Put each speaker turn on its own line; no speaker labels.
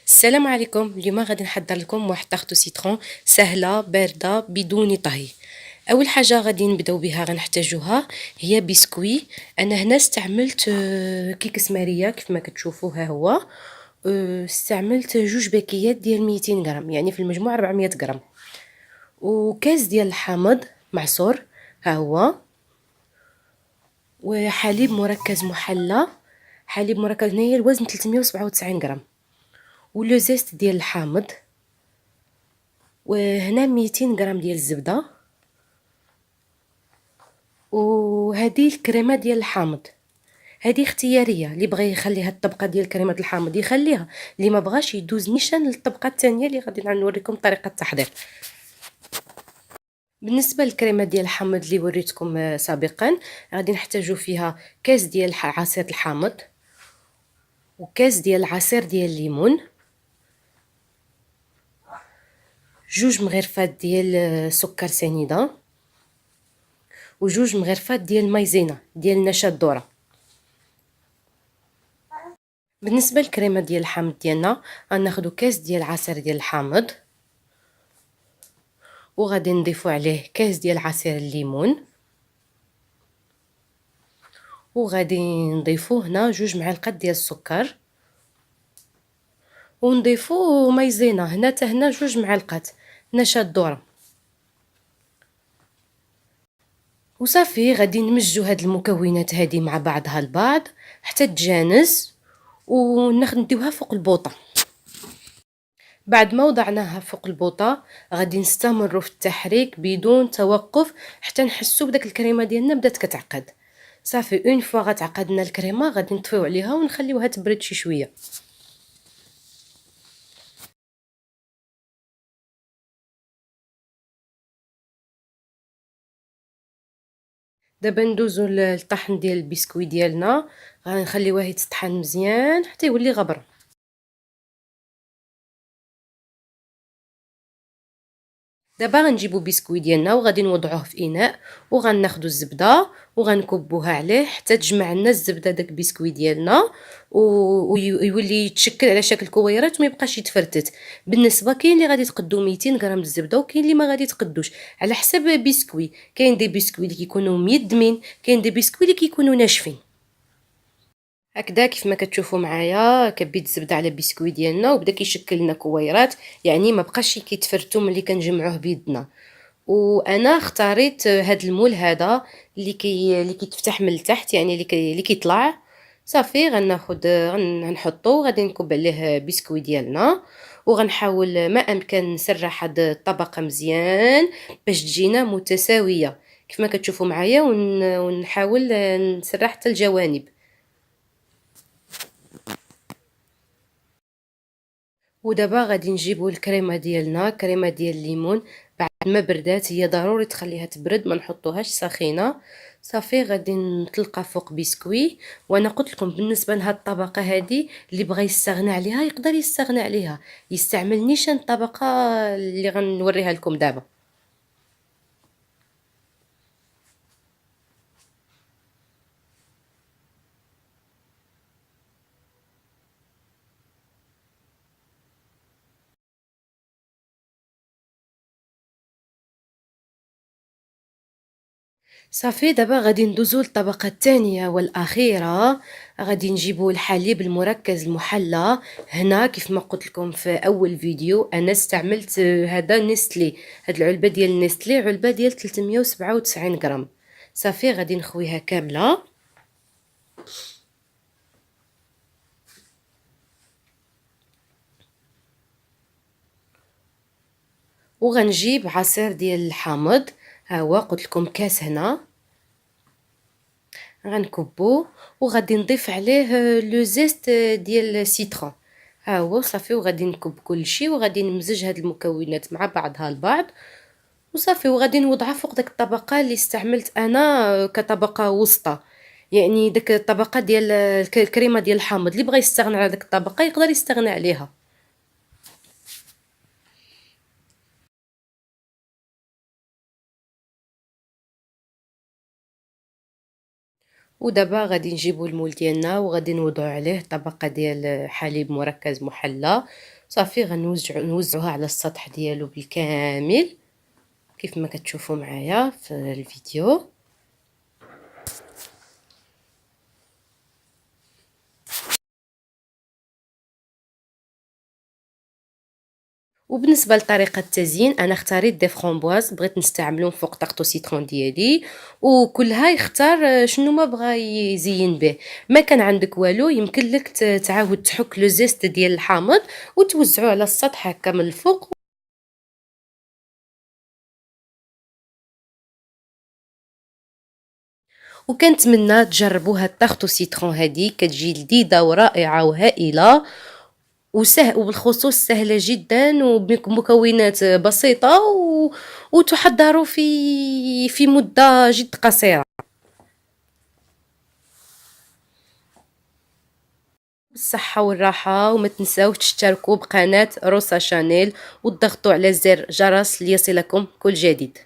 السلام عليكم. اليوم غادي نحضر لكم واحد طاختو سيترون سهله بارده بدون طهي. اول حاجه غادي نبداو بها غنحتاجوها هي بسكوي. انا هنا استعملت كيكس ماريا كيف ما كتشوفوا. ها هو استعملت جوج باكيات ديال 200 غرام، يعني في المجموع 400 غرام، وكاس ديال الحامض معصور ها هو، وحليب مركز محلى. حليب مركز هنايا الوزن 397 غرام، ولو زيست ديال الحامض، وهنا 200 غرام ديال الزبده، وهذه الكريمه ديال الحامض. هذه اختياريه، اللي بغى يخلي هاد الطبقه ديال كريمه الحامض يخليها، اللي ما بغاش يدوز نيشان للطبقه الثانيه اللي غادي نوريكم طريقه التحضير. بالنسبه للكريمه ديال الحامض اللي وريتكم سابقا، غادي نحتاجو فيها كاس ديال عصير الحامض، وكاس ديال عصير ديال الليمون، جوج مغرفات ديال سكر سنيده، وجوج مغرفات ديال المايزينا ديال نشا الذره. بالنسبه للكريمه ديال الحامض ديالنا غناخدو كاس ديال عصير ديال الحامض، وغادي نضيفو عليه كاس ديال عصير الليمون، وغادي نضيفو هنا جوج معالق ديال السكر، ونضيفو مايزينا هنا جوج معالق نشا الذره. وصافي غادي نمجو هاد المكونات هادي مع بعضها البعض حتى تجانس، نديوها فوق البوطه. بعد ما وضعناها فوق البوطه غادي نستمروا في التحريك بدون توقف حتى نحسوا بداك الكريمه ديالنا بدات كتعقد. صافي اون فوا غتعقدنا الكريمه غادي نطفيو عليها ونخليوها تبرد شي شويه. دابا ندوزو للطحن ديال البسكوي ديالنا، غنخليوه يتطحن مزيان حتى يولي غبر. دابا غنجيبو بسكوي ديالنا وغادي نوضعوه في اناء، وغناخدو الزبده وغنكبوها عليه حتى تجمع لنا الزبده داك البسكوي ديالنا، ويولي يتشكل على شكل كويرات وما يبقاش يتفرتت. بالنسبه كاين اللي غادي تقدو 200 غرام الزبده، وكاين اللي ما غادي تقدوش على حسب بسكوي. كاين دي بسكوي اللي كيكونوا ميدمين، كاين دي بسكوي اللي كيكونوا ناشفين. هكذا كيف ما كتشوفوا معايا كبيت الزبده على البسكوي ديالنا وبدا كيشكل لنا كويرات، يعني ما بقاش كيتفرتوا ملي كنجمعوه بيدنا. وانا اختاريت هذا المول هذا اللي كيتفتح من التحت، يعني اللي كيطلع. صافي غنحطو غادي نكب عليه بسكوي ديالنا، وغنحاول ما امكن نسرح هاد الطبقه مزيان باش تجينا متساويه كيف ما كتشوفوا معايا، ونحاول نسرح حتى الجوانب. ودابا غادي نجيبو الكريمه ديالنا، كريمه ديال الليمون. بعد ما بردات، هي ضروري تخليها تبرد، ما نحطوهاش سخينه. صافي غادي نطلقها فوق بسكوي. وانا قلت لكم بالنسبه لهاد الطبقه هذه اللي بغى يستغنى عليها يقدر يستغنى عليها، يستعمل نيشان الطبقه اللي غنوريها لكم دابا. صافي دابا غادي ندوزو للطبقة الثانية والأخيرة. غادي نجيبو الحليب المركز المحلى. هنا كيف ما قلت لكم في أول فيديو أنا استعملت هذا نستلي، هاد العلبة ديال نستلي علبة ديال 397 غرام. صافي غادي نخويها كاملة، وغنجيب عصير ديال الحامض. ها هو قلت لكم كاس هنا، غنكبوه وغادي نضيف عليه لو زيست ديال السيترون. ها هو صافي، وغادي نكب كلشي وغادي نمزج هاد المكونات مع بعضها البعض. وصافي وغادي نوضعها فوق داك الطبقه اللي استعملت انا كطبقه وسطى، يعني داك الطبقه ديال الكريمه ديال الحامض. اللي بغى يستغنى على داك الطبقه يقدر يستغنى عليها. ودابا غادي نجيبو المول ديالنا وغادي نوضعو عليه طبقة ديال حليب مركز محلى. صافي نوزعوها على السطح ديالو بالكامل كيف ما كتشوفوا معايا في الفيديو. وبالنسبه لطريقه التزيين انا اختاريت دي فرامبواز، بغيت نستعملهم فوق طاقطو سيترون ديالي، وكلها يختار شنو ما بغا يزين به. ما كان عندك والو يمكن لك تعاود تحك لو زيست ديال الحامض وتوزعوه على السطح هكا من الفوق. وكنتمنى تجربوا هاد طاقطو سيترون، هذه كتجي لذيذه ورائعه وهائله وبالخصوص سهلة جدا وبمكونات بسيطة وتحضر في مدة جد قصيرة. بالصحة والراحة، وما تنساو تشتركوا بقناة روسا شانيل وتضغطوا على زر جرس ليصلكم كل جديد.